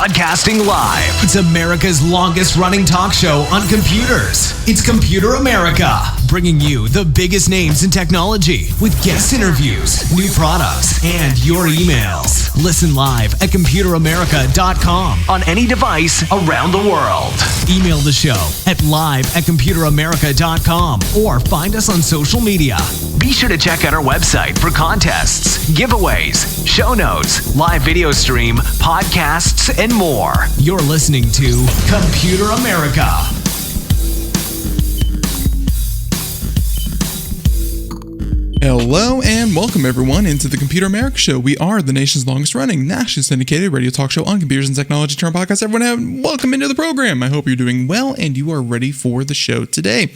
Broadcasting live. It's America's longest running talk show on computers. It's Computer America, bringing you the biggest names in technology with guest interviews, new products, and your emails. Listen live at computeramerica.com on any device around the world. Email the show at live@computeramerica.com or find us on social media. Be sure to check out our website for contests, giveaways, show notes, live video stream, podcasts, and more. You're listening to Computer America. Hello and welcome everyone into the Computer America Show. We are the nation's longest running, nationally syndicated radio talk show on computers and technology turned podcast. Everyone, welcome into the program. I hope you're doing well and you are ready for the show today.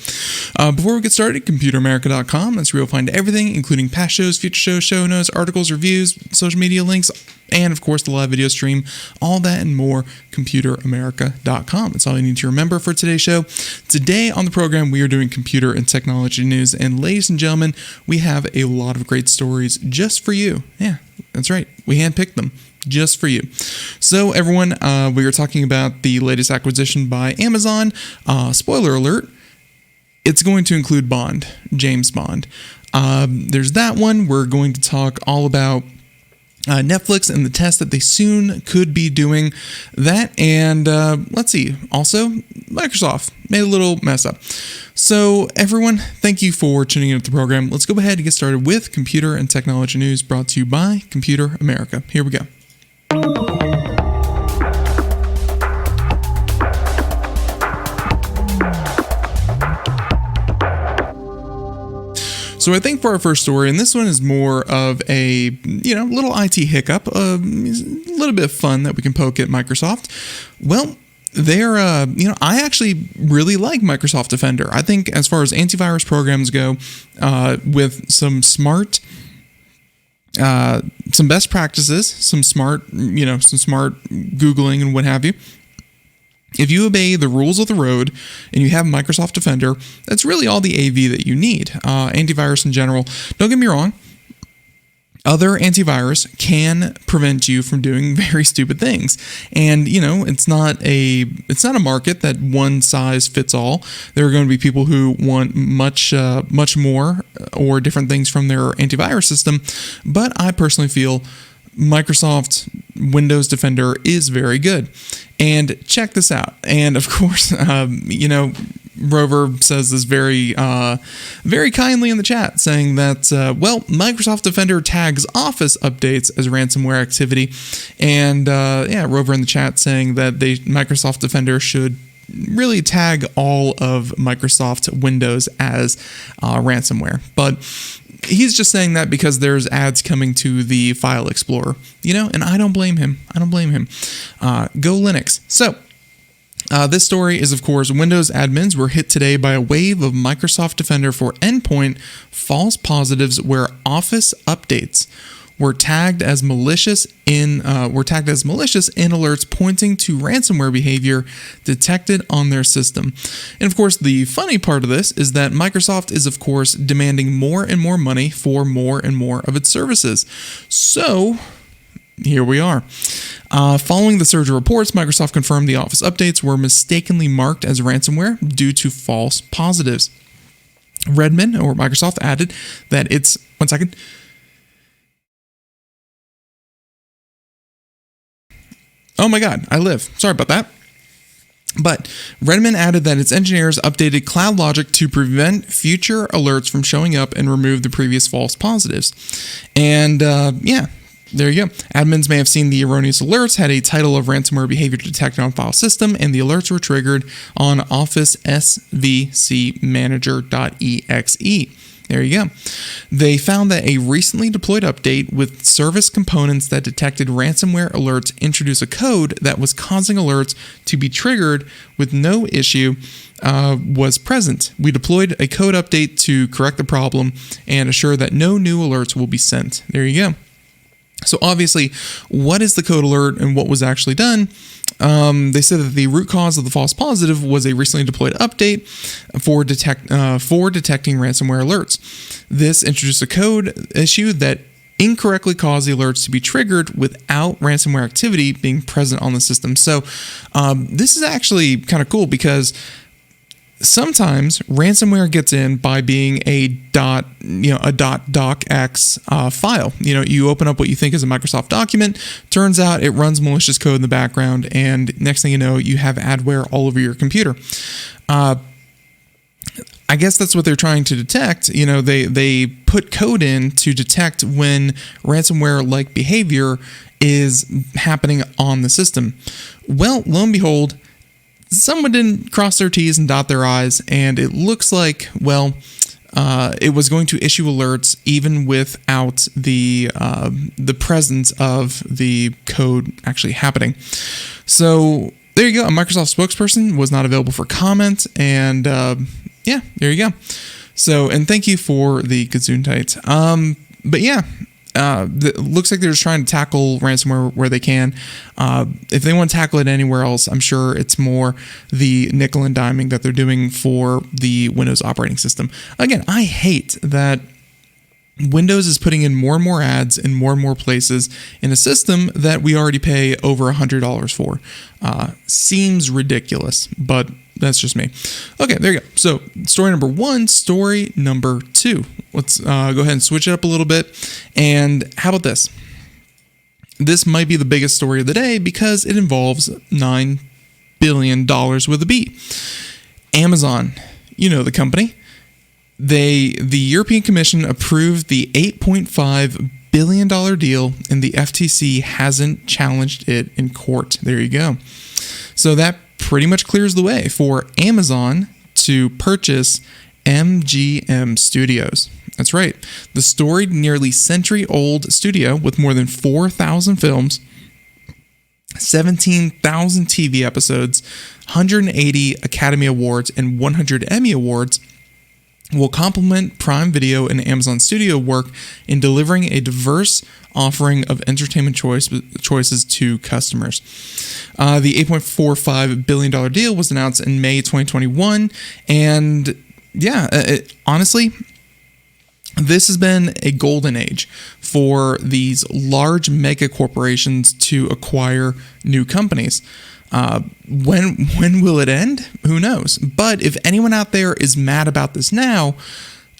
Before we get started, computeramerica.com. That's where you'll find everything, including past shows, future shows, show notes, articles, reviews, social media links, and of course the live video stream. All that and more, computeramerica.com. That's all you need to remember for today's show. Today on the program, we are doing computer and technology news. And ladies and gentlemen, we have a lot of great stories just for you. Yeah, that's right. We handpicked them just for you. So everyone, we are talking about the latest acquisition by Amazon. Spoiler alert, it's going to include Bond, James Bond. There's that one. We're going to talk all about Netflix and the test that they soon could be doing that. And let's see, also Microsoft made a little mess up. So everyone, thank you for tuning in to the program. Let's go ahead and get started with computer and technology news brought to you by Computer America. Here we go. So I think for our first story, and this one is more of a, little IT hiccup, a little bit of fun that we can poke at Microsoft. Well, they're, I actually really like Microsoft Defender. I think as far as antivirus programs go, with some smart, some best practices, some smart Googling and what have you. If you obey the rules of the road and you have Microsoft Defender, that's really all the AV that you need. Antivirus in general, don't get me wrong, other antivirus can prevent you from doing very stupid things. And, it's not a market that one size fits all. There are going to be people who want much more or different things from their antivirus system. But I personally feel Microsoft Windows Defender is very good. And check this out. And of course, Rover says this very kindly in the chat, saying that, Microsoft Defender tags Office updates as ransomware activity. And Rover in the chat saying that Microsoft Defender should really tag all of Microsoft Windows as ransomware. But he's just saying that because there's ads coming to the File Explorer, and I don't blame him. Go Linux. So, this story is, of course, Windows admins were hit today by a wave of Microsoft Defender for Endpoint false positives where Office updates were tagged as malicious in alerts pointing to ransomware behavior detected on their system. And of course, the funny part of this is that Microsoft is, of course, demanding more and more money for more and more of its services. So here we are. Following the surge of reports, Microsoft confirmed the Office updates were mistakenly marked as ransomware due to false positives. Redmond, or Microsoft, added that it's... One second. Oh my God, I live. Sorry about that. But Redmond added that its engineers updated CloudLogic to prevent future alerts from showing up and remove the previous false positives. And there you go. Admins may have seen the erroneous alerts had a title of ransomware behavior detected on file system, and the alerts were triggered on Office SVC Manager.exe. There you go. They found that a recently deployed update with service components that detected ransomware alerts introduced a code that was causing alerts to be triggered with no issue was present. We deployed a code update to correct the problem and assure that no new alerts will be sent. There you go. So obviously, what is the code alert and what was actually done? They said that the root cause of the false positive was a recently deployed update for detecting ransomware alerts. This introduced a code issue that incorrectly cause the alerts to be triggered without ransomware activity being present on the system. So this is actually kind of cool because sometimes ransomware gets in by being a .docx file. You open up what you think is a Microsoft document. Turns out it runs malicious code in the background, and next thing you know, you have adware all over your computer. I guess that's what they're trying to detect. They put code in to detect when ransomware-like behavior is happening on the system. Well, lo and behold, someone didn't cross their T's and dot their I's, and it looks like, it was going to issue alerts even without the presence of the code actually happening. So there you go. A Microsoft spokesperson was not available for comment, and yeah, there you go. So, and thank you for the Gesundheit. But yeah, it looks like they're just trying to tackle ransomware where they can. If they want to tackle it anywhere else, I'm sure it's more the nickel and diming that they're doing for the Windows operating system. Again, I hate that Windows is putting in more and more ads in more and more places in a system that we already pay over $100 for. Seems ridiculous, but that's just me. Okay, there you go. So story number 1, story number 2. Let's go ahead and switch it up a little bit. And how about this? This might be the biggest story of the day because it involves $9 billion with a B. Amazon, the company. The European Commission approved the $8.5 billion deal, and the FTC hasn't challenged it in court. There you go. So that pretty much clears the way for Amazon to purchase MGM Studios. That's right. The storied, nearly century-old studio with more than 4,000 films, 17,000 TV episodes, 180 Academy Awards, and 100 Emmy Awards will complement Prime Video and Amazon Studio work in delivering a diverse offering of entertainment choices to customers. The $8.45 billion deal was announced in May 2021, and honestly, this has been a golden age for these large mega corporations to acquire new companies. When will it end? Who knows? But if anyone out there is mad about this now,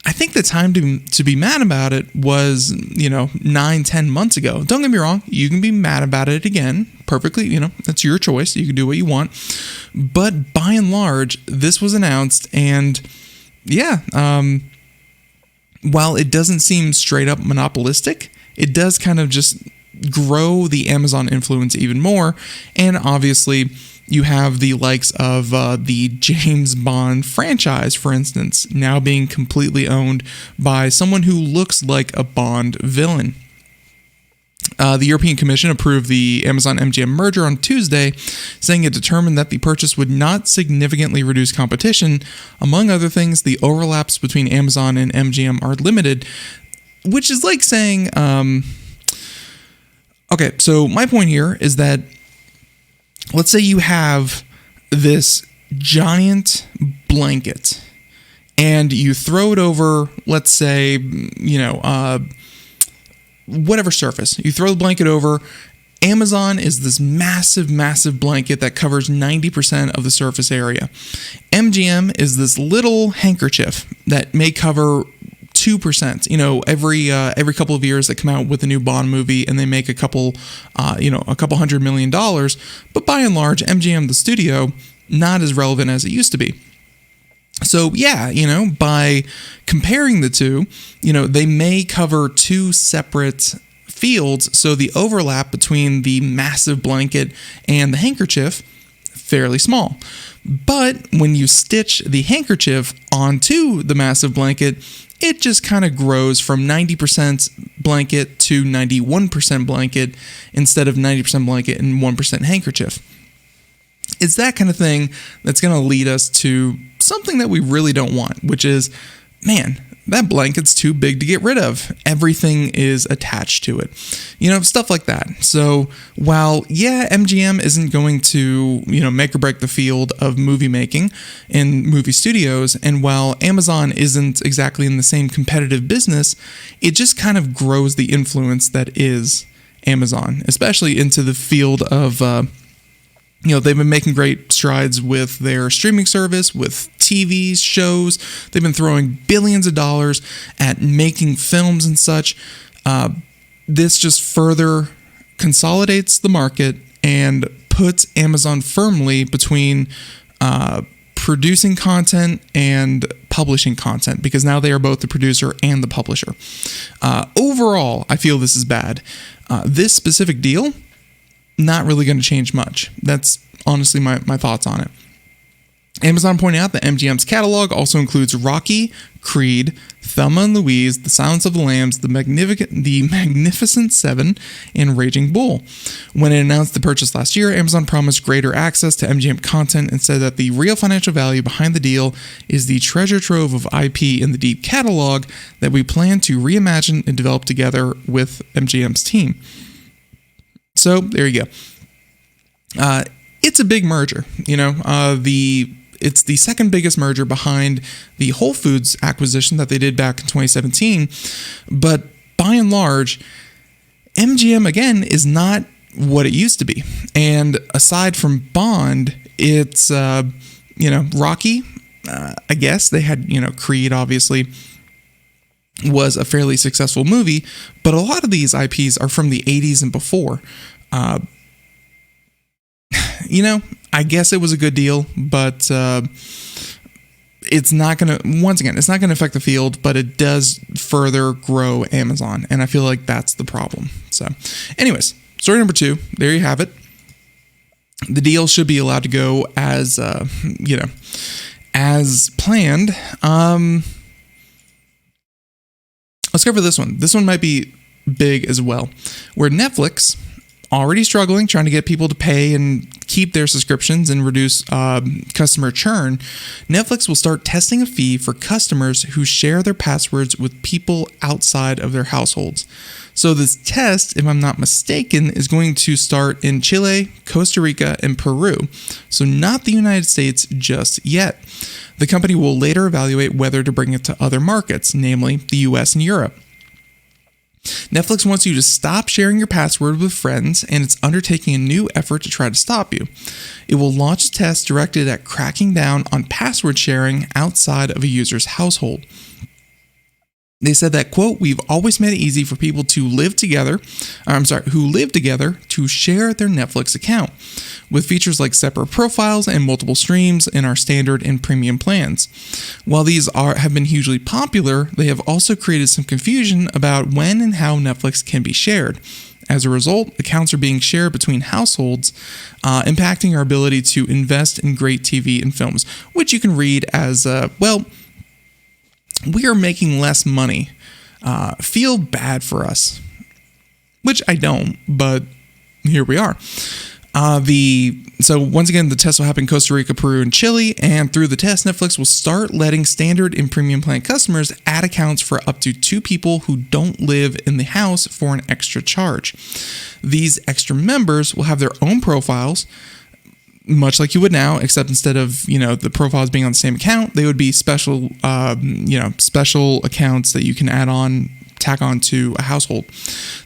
I think the time to be mad about it was, 9-10 months ago. Don't get me wrong. You can be mad about it again. Perfectly, that's your choice. You can do what you want. But by and large, this was announced, and while it doesn't seem straight up monopolistic, it does kind of just grow the Amazon influence even more. And obviously, you have the likes of the James Bond franchise, for instance, now being completely owned by someone who looks like a Bond villain. The European Commission approved the Amazon MGM merger on Tuesday, saying it determined that the purchase would not significantly reduce competition. Among other things, the overlaps between Amazon and MGM are limited, which is like saying, okay, so my point here is that let's say you have this giant blanket and you throw it over, let's say, whatever surface. You throw the blanket over. Amazon is this massive, massive blanket that covers 90% of the surface area. MGM is this little handkerchief that may cover 2%. Every couple of years they come out with a new Bond movie and they make a couple $100 million. But by and large, MGM, the studio, not as relevant as it used to be. So by comparing the two, they may cover two separate fields. So the overlap between the massive blanket and the handkerchief, fairly small. But when you stitch the handkerchief onto the massive blanket, it just kind of grows from 90% blanket to 91% blanket instead of 90% blanket and 1% handkerchief. It's that kind of thing that's going to lead us to something that we really don't want, which is, that blanket's too big to get rid of. Everything is attached to it. Stuff like that. So while, MGM isn't going to, make or break the field of movie making in movie studios, and while Amazon isn't exactly in the same competitive business, it just kind of grows the influence that is Amazon, especially into the field of, they've been making great strides with their streaming service, with TV shows. They've been throwing billions of dollars at making films and such. This just further consolidates the market and puts Amazon firmly between producing content and publishing content, because now they are both the producer and the publisher. Overall, I feel this is bad. This specific deal, not really going to change much. That's honestly my thoughts on it. Amazon pointing out that MGM's catalog also includes Rocky, Creed, Thelma and Louise, The Silence of the Lambs, The Magnificent Seven, and Raging Bull. When it announced the purchase last year, Amazon promised greater access to MGM content and said that the real financial value behind the deal is the treasure trove of IP in the deep catalog that we plan to reimagine and develop together with MGM's team. So there you go. It's a big merger. It's the second biggest merger behind the Whole Foods acquisition that they did back in 2017. But by and large, MGM, again, is not what it used to be. And aside from Bond, it's, Rocky, I guess. They had, Creed, obviously, was a fairly successful movie. But a lot of these IPs are from the 80s and before. I guess it was a good deal, but it's not going to affect the field, but it does further grow Amazon. And I feel like that's the problem. So anyways, story number 2, there you have it. The deal should be allowed to go as, as planned. Let's cover this one. This one might be big as well, where Netflix, already struggling, trying to get people to pay and keep their subscriptions and reduce customer churn, Netflix will start testing a fee for customers who share their passwords with people outside of their households. So this test, if I'm not mistaken, is going to start in Chile, Costa Rica, and Peru. So not the United States just yet. The company will later evaluate whether to bring it to other markets, namely the US and Europe. Netflix wants you to stop sharing your password with friends, and it's undertaking a new effort to try to stop you. It will launch a test directed at cracking down on password sharing outside of a user's household. They said that, quote, "We've always made it easy for people who live together to share their Netflix account, with features like separate profiles and multiple streams in our standard and premium plans. While these have been hugely popular, they have also created some confusion about when and how Netflix can be shared. As a result, accounts are being shared between households, impacting our ability to invest in great TV and films," which you can read as, we are making less money. Feel bad for us. Which I don't, but here we are. So once again, the test will happen in Costa Rica, Peru, and Chile, and through the test, Netflix will start letting standard and premium plan customers add accounts for up to 2 people who don't live in the house for an extra charge. These extra members will have their own profiles, much like you would now, except instead of, the profiles being on the same account, they would be special accounts that you can tack on to a household.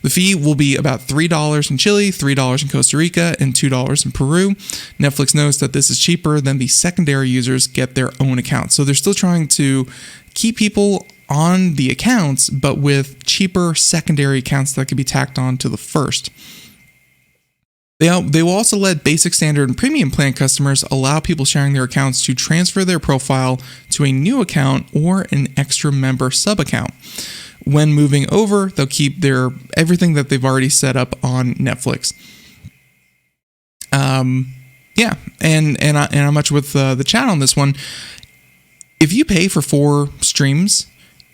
The fee will be about $3 in Chile, $3 in Costa Rica, and $2 in Peru. Netflix knows that this is cheaper than the secondary users get their own accounts. So they're still trying to keep people on the accounts, but with cheaper secondary accounts that could be tacked on to the first. They will also let basic, standard, and premium plan customers allow people sharing their accounts to transfer their profile to a new account or an extra member sub-account. When moving over, they'll keep everything that they've already set up on Netflix. And I'm much with the chat on this one. If you pay for 4 streams,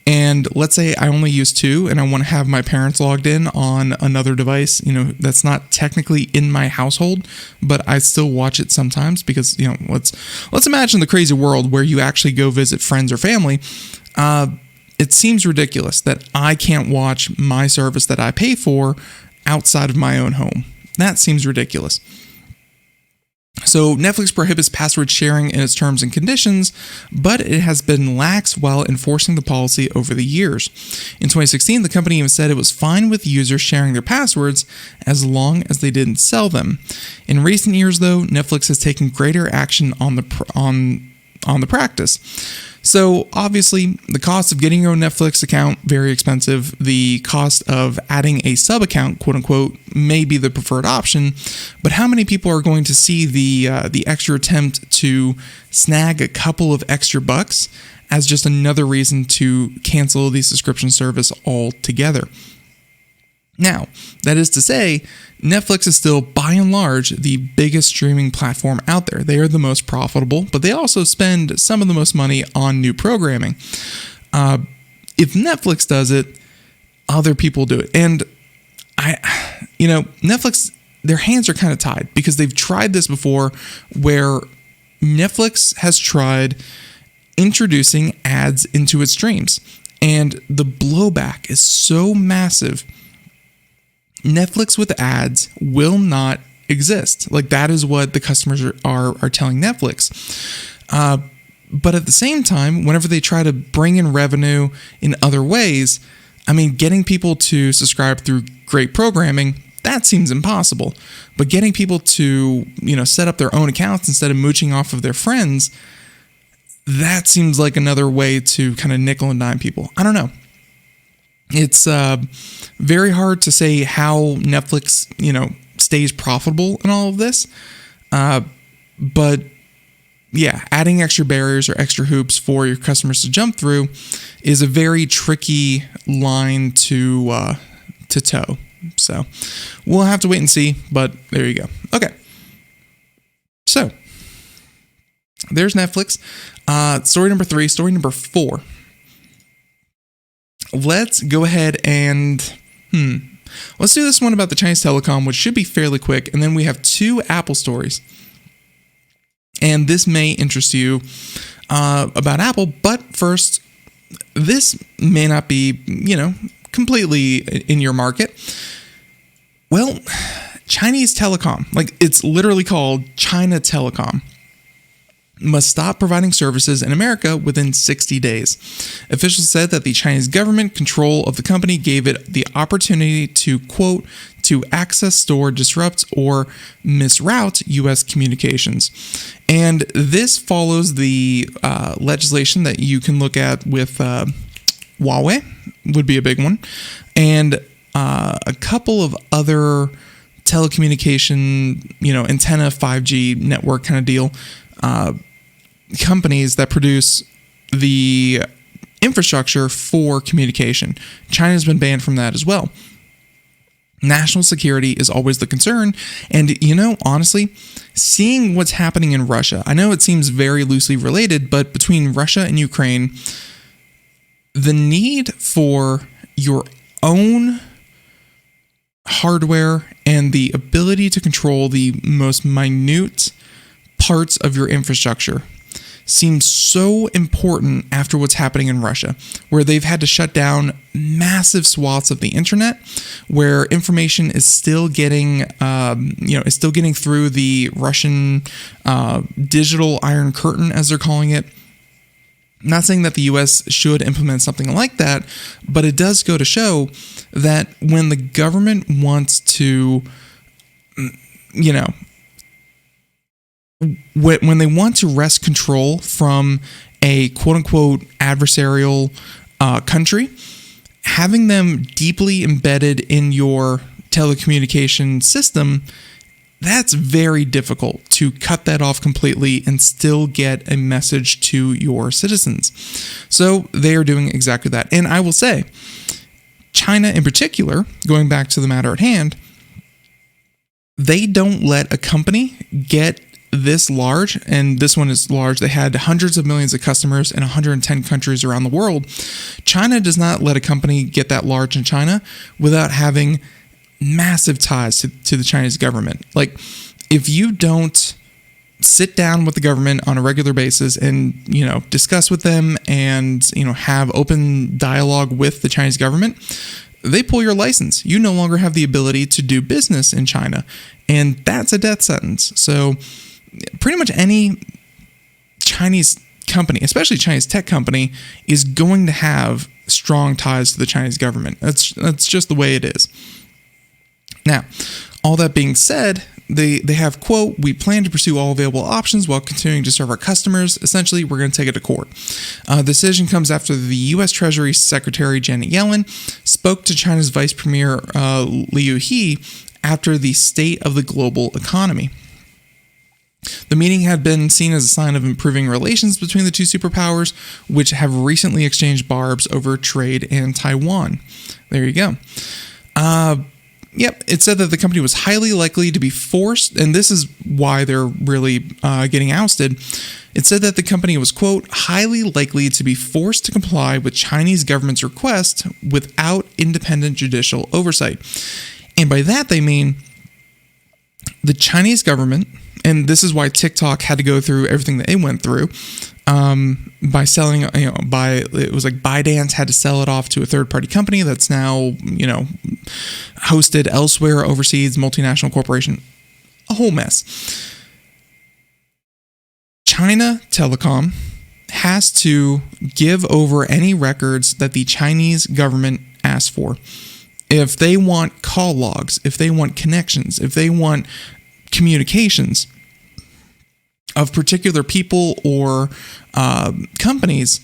and let's say I only use 2 and I want to have my parents logged in on another device, that's not technically in my household, but I still watch it sometimes because, let's imagine the crazy world where you actually go visit friends or family. it seems ridiculous that I can't watch my service that I pay for outside of my own home. That seems ridiculous. So Netflix prohibits password sharing in its terms and conditions, but it has been lax while enforcing the policy over the years. In 2016, the company even said it was fine with users sharing their passwords as long as they didn't sell them. In recent years, though, Netflix has taken greater action on the practice. So obviously, the cost of getting your own Netflix account, very expensive. The cost of adding a sub account, quote unquote, may be the preferred option. But how many people are going to see the extra attempt to snag a couple of extra bucks as just another reason to cancel the subscription service altogether? Now, that is to say, Netflix is still, by and large, the biggest streaming platform out there. They are the most profitable, but they also spend some of the most money on new programming. If Netflix does it, other people do it. And Netflix, their hands are kind of tied because they've tried this before where Netflix has tried introducing ads into its streams. And the blowback is so massive. Netflix with ads will not exist. Like, that is what the customers are telling Netflix. But at the same time, whenever they try to bring in revenue in other ways, I mean, getting people to subscribe through great programming, that seems impossible. But getting people to, set up their own accounts instead of mooching off of their friends, that seems like another way to kind of nickel and dime people. I don't know. It's very hard to say how Netflix, stays profitable in all of this. But yeah, adding extra barriers or extra hoops for your customers to jump through is a very tricky line to toe. So we'll have to wait and see, but there you go. Okay. So there's Netflix. Story number 3, story number 4. Let's go ahead and let's do this one about the Chinese Telecom, which should be fairly quick. And then we have 2 Apple stories. And this may interest you about Apple. But first, this may not be, completely in your market. Well, Chinese Telecom, like it's literally called China Telecom, must stop providing services in America within 60 days. Officials said that the Chinese government control of the company gave it the opportunity to, quote, to access, store, disrupt, or misroute U.S. communications. And this follows the legislation that you can look at with Huawei, would be a big one, and a couple of other telecommunication, antenna 5G network kind of deal, companies that produce the infrastructure for communication. China's been banned from that as well. National security is always the concern. And, honestly, seeing what's happening in Russia, I know it seems very loosely related, but between Russia and Ukraine, the need for your own hardware and the ability to control the most minute parts of your infrastructure seems so important after what's happening in Russia, where they've had to shut down massive swaths of the internet, where information is still getting, through the Russian digital Iron Curtain, as they're calling it. I'm not saying that the U.S. should implement something like that, but it does go to show that when the government wants to, when they want to wrest control from a quote-unquote adversarial country, having them deeply embedded in your telecommunication system, that's very difficult to cut that off completely and still get a message to your citizens. So they are doing exactly that. And I will say, China in particular, going back to the matter at hand, they don't let a company get this large, and this one is large. They had hundreds of millions of customers in 110 countries around the world. China does not let a company get that large in China without having massive ties to the Chinese government. Like, if you don't sit down with the government on a regular basis and, discuss with them and, have open dialogue with the Chinese government, they pull your license. You no longer have the ability to do business in China, and that's a death sentence. So pretty much any Chinese company, especially Chinese tech company, is going to have strong ties to the Chinese government. That's just the way it is. Now, all that being said, they have, quote, "We plan to pursue all available options while continuing to serve our customers. Essentially, we're going to take it to court." The decision comes after the U.S. Treasury Secretary Janet Yellen spoke to China's Vice Premier Liu He after the state of the global economy. The meeting had been seen as a sign of improving relations between the two superpowers, which have recently exchanged barbs over trade in Taiwan. There you go. Yep, it said that the company was highly likely to be forced, and this is why they're really getting ousted. It said that the company was, quote, "highly likely to be forced to comply with Chinese government's request without independent judicial oversight." And by that, they mean the Chinese government, and this is why TikTok had to go through everything that it went through, by selling, it was like ByteDance had to sell it off to a third-party company that's now, hosted elsewhere, overseas, multinational corporation, a whole mess. China Telecom has to give over any records that the Chinese government asks for. If they want call logs, if they want connections, if they want communications of particular people or companies,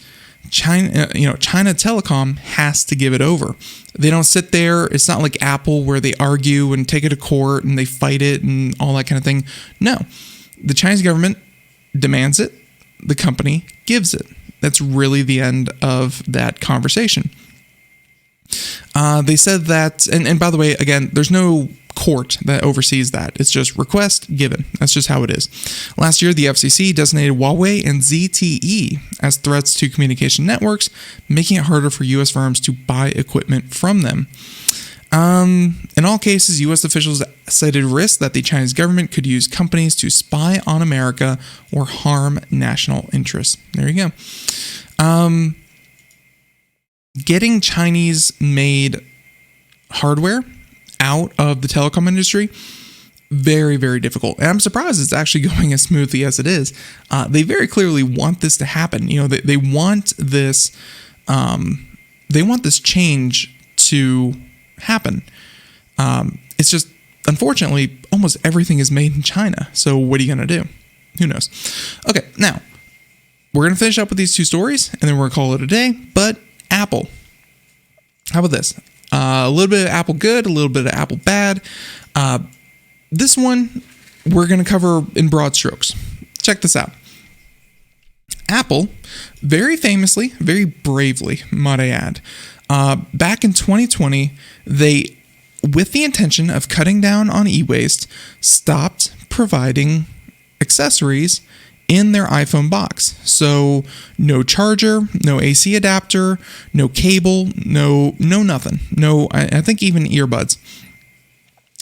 China Telecom has to give it over. They don't sit there. It's not like Apple where they argue and take it to court and they fight it and all that kind of thing. No, the Chinese government demands it. The company gives it. That's really the end of that conversation. They said that, and by the way, again, there's no court that oversees that. It's just request given. That's just how it is. Last year, the FCC designated Huawei and ZTE as threats to communication networks, making it harder for U.S. firms to buy equipment from them. In all cases, U.S. officials cited risks that the Chinese government could use companies to spy on America or harm national interests. There you go. Getting Chinese-made hardware out of the telecom industry, very, very difficult. And I'm surprised it's actually going as smoothly as it is. They very clearly want this to happen. They want this. They want this change to happen. It's just, unfortunately, almost everything is made in China. So what are you going to do? Who knows? Okay, now we're going to finish up with these two stories, and then we're going to call it a day. But Apple, how about this? A little bit of Apple good, a little bit of Apple bad. This one we're going to cover in broad strokes. Check this out. Apple, very famously, very bravely, might I add, back in 2020, they, with the intention of cutting down on e-waste, stopped providing accessories in their iPhone box. So no charger, no AC adapter, no cable, no nothing. No, I think even earbuds.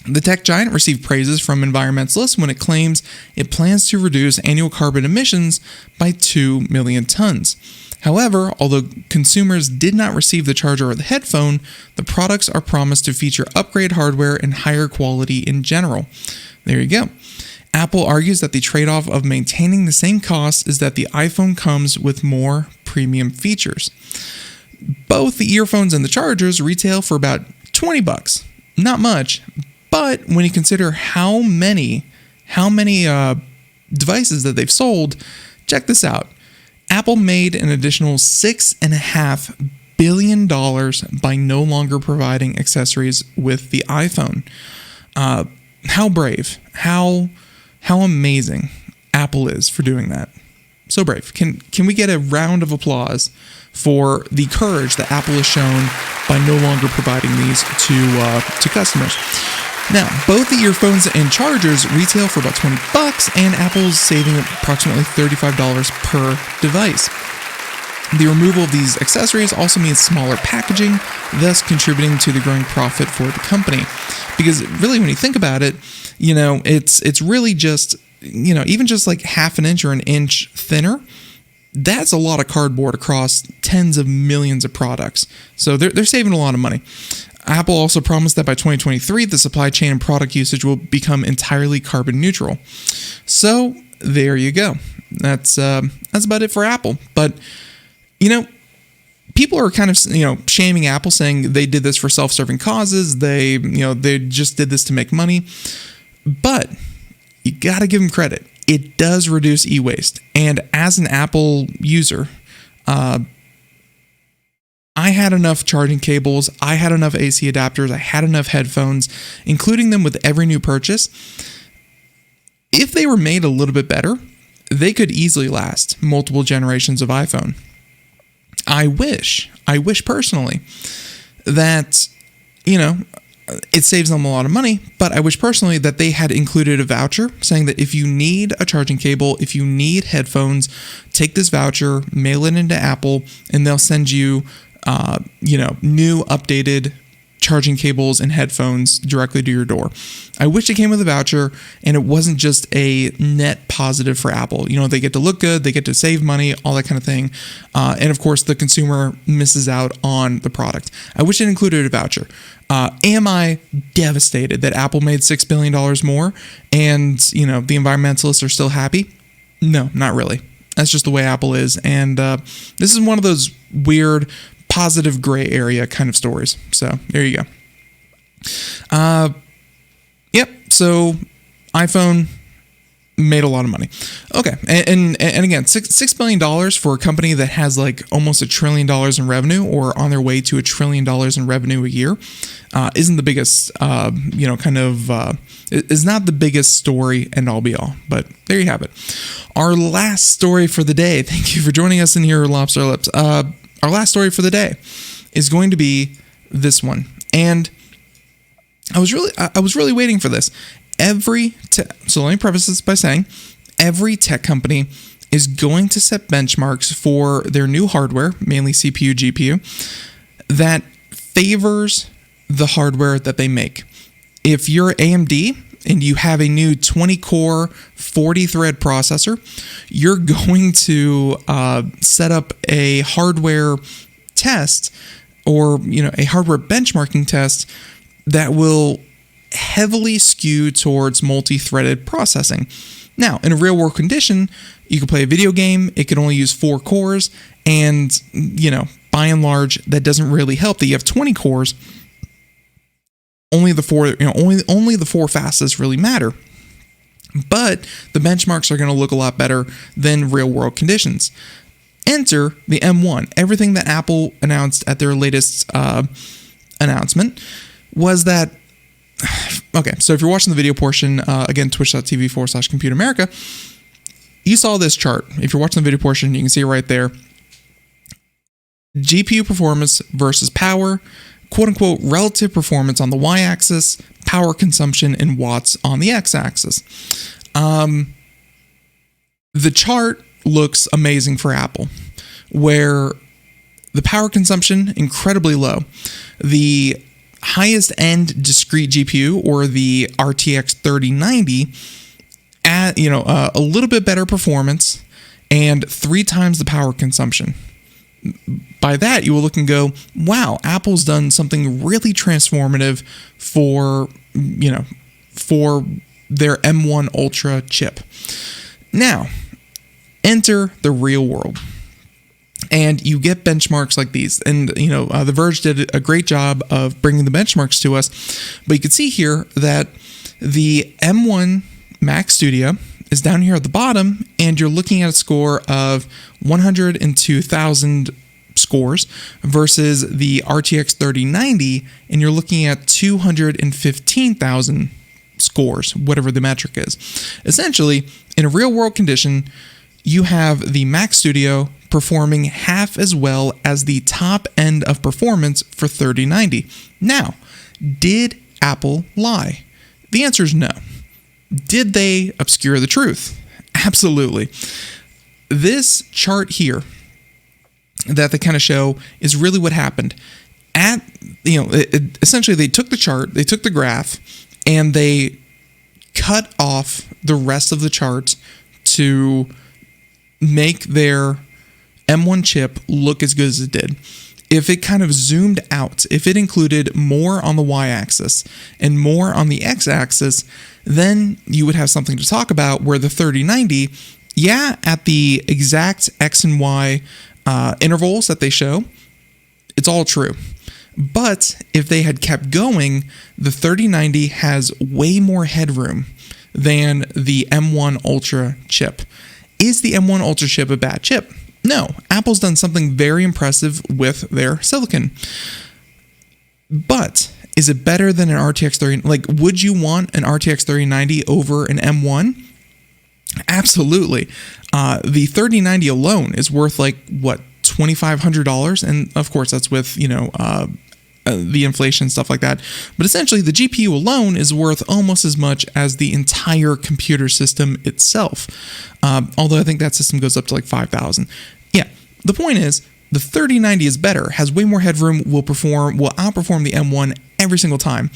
The tech giant received praises from environmentalists when it claims it plans to reduce annual carbon emissions by 2 million tons. However, although consumers did not receive the charger or the headphone, the products are promised to feature upgrade hardware and higher quality in general. There you go. Apple argues that the trade-off of maintaining the same cost is that the iPhone comes with more premium features. Both the earphones and the chargers retail for about $20. Not much, but when you consider how many devices that they've sold, check this out. Apple made an additional $6.5 billion by no longer providing accessories with the iPhone. How brave, how amazing Apple is for doing that. So brave. Can we get a round of applause for the courage that Apple has shown by no longer providing these to customers? Now, both the earphones and chargers retail for about $20, and Apple's saving approximately $35 per device. The removal of these accessories also means smaller packaging, thus contributing to the growing profit for the company. Because really, when you think about it, it's really just, even just like half an inch or an inch thinner, that's a lot of cardboard across tens of millions of products. So they're saving a lot of money. Apple also promised that by 2023, the supply chain and product usage will become entirely carbon neutral. So there you go. That's about it for Apple. But people are kind of, shaming Apple, saying they did this for self-serving causes. They just did this to make money. But you got to give them credit. It does reduce e-waste. And as an Apple user, I had enough charging cables. I had enough AC adapters. I had enough headphones, including them with every new purchase. If they were made a little bit better, they could easily last multiple generations of iPhone. I wish personally that, it saves them a lot of money, but I wish personally that they had included a voucher saying that if you need a charging cable, if you need headphones, take this voucher, mail it into Apple, and they'll send you, new updated charging cables and headphones directly to your door. I wish it came with a voucher and it wasn't just a net positive for Apple. They get to look good, they get to save money, all that kind of thing. And of course, the consumer misses out on the product. I wish it included a voucher. Am I devastated that Apple made $6 billion more and, the environmentalists are still happy? No, not really. That's just the way Apple is. And this is one of those weird positive gray area kind of stories. So there you go. Yep. So iPhone made a lot of money. Okay. And again, $6 billion for a company that has like almost $1 trillion in revenue, or on their way to $1 trillion in revenue a year, isn't the biggest, is not the biggest story and all be all, but there you have it. Our last story for the day. Thank you for joining us in here, Lobster Lips. Our last story for the day is going to be this one. And I was really waiting for this. So let me preface this by saying every tech company is going to set benchmarks for their new hardware, mainly CPU, GPU, that favors the hardware that they make. If you're AMD and you have a new 20-core, 40-thread processor, you're going to set up a hardware test, or a hardware benchmarking test that will heavily skew towards multi-threaded processing. Now, in a real-world condition, you can play a video game. It can only use 4 cores, and by and large, that doesn't really help. That you have 20 cores. Only the 4, only the 4 fastest really matter. But the benchmarks are going to look a lot better than real-world conditions. Enter the M1. Everything that Apple announced at their latest announcement was that. Okay, so if you're watching the video portion, again, twitch.tv/ComputerAmerica, you saw this chart. If you're watching the video portion, you can see it right there. GPU performance versus power, quote-unquote relative performance on the y-axis, power consumption in watts on the x-axis. The chart looks amazing for Apple, where the power consumption, incredibly low. The highest end discrete GPU, or the RTX 3090, at a little bit better performance and 3 times the power consumption. By that, you will look and go, wow, Apple's done something really transformative for their M1 Ultra chip. Now, enter the real world. And you get benchmarks like these. And, The Verge did a great job of bringing the benchmarks to us. But you can see here that the M1 Mac Studio is down here at the bottom, and you're looking at a score of 102,000 scores versus the RTX 3090, and you're looking at 215,000 scores, whatever the metric is. Essentially, in a real-world condition, you have the Mac Studio performing half as well as the top end of performance for 3090. Now, did Apple lie? The answer is no. Did they obscure the truth? Absolutely. This chart here that they kind of show is really what happened. Essentially they took the chart, they took the graph, and they cut off the rest of the chart to make their M1 chip look as good as it did. If it kind of zoomed out, if it included more on the y-axis and more on the x-axis, then you would have something to talk about where the 3090, at the exact x and y intervals that they show, it's all true. But if they had kept going, the 3090 has way more headroom than the M1 Ultra chip. Is the M1 Ultra chip a bad chip? No, Apple's done something very impressive with their silicon. But is it better than an RTX 30? Like, would you want an RTX 3090 over an M1? Absolutely. The 3090 alone is worth $2,500, and of course that's with the inflation, stuff like that. But essentially, the GPU alone is worth almost as much as the entire computer system itself. Although I think that system goes up to $5,000. Yeah, the point is, the 3090 is better, has way more headroom, will outperform the M1 every single time.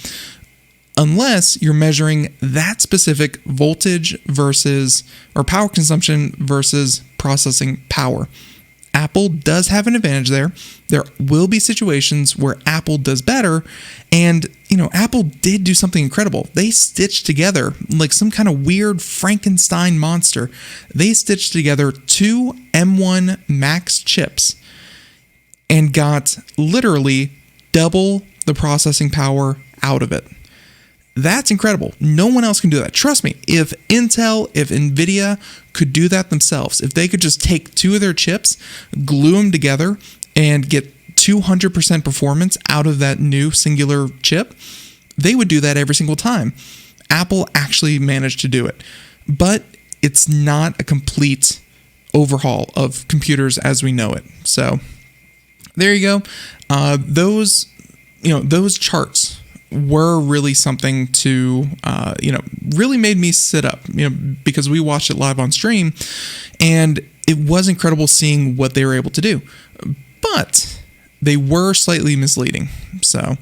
Unless you're measuring that specific voltage or power consumption versus processing power. Apple does have an advantage there. There will be situations where Apple does better, and Apple did do something incredible. They stitched together like some kind of weird Frankenstein monster. They stitched together 2 M1 Max chips and got literally double the processing power out of it. That's incredible. No one else can do that. Trust me, if NVIDIA could do that themselves, if they could just take 2 of their chips, glue them together, and get 200% performance out of that new singular chip, they would do that every single time. Apple actually managed to do it. But it's not a complete overhaul of computers as we know it. So there you go. Those charts were really something to, really made me sit up, because we watched it live on stream, and it was incredible seeing what they were able to do. But they were slightly misleading. So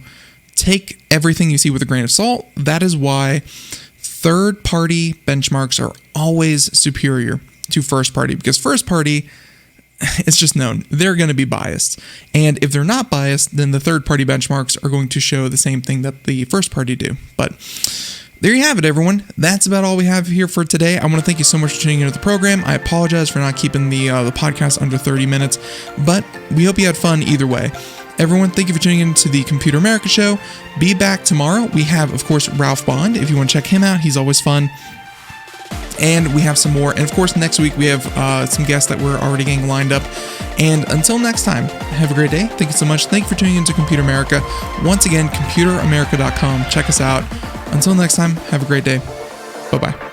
take everything you see with a grain of salt. That is why third-party benchmarks are always superior to first-party, because first-party, it's just known, they're going to be biased. And if they're not biased, then the third-party benchmarks are going to show the same thing that the first-party do. But there you have it, everyone. That's about all we have here for today. I want to thank you so much for tuning into the program. I apologize for not keeping the podcast under 30 minutes, but we hope you had fun either way. Everyone, thank you for tuning in to the Computer America Show. Be back tomorrow. We have, of course, Ralph Bond. If you want to check him out, he's always fun. And we have some more. And of course, next week we have some guests that we're already getting lined up. And until next time, have a great day. Thank you so much. Thank you for tuning into Computer America. Once again, computeramerica.com. Check us out. Until next time, have a great day. Bye-bye.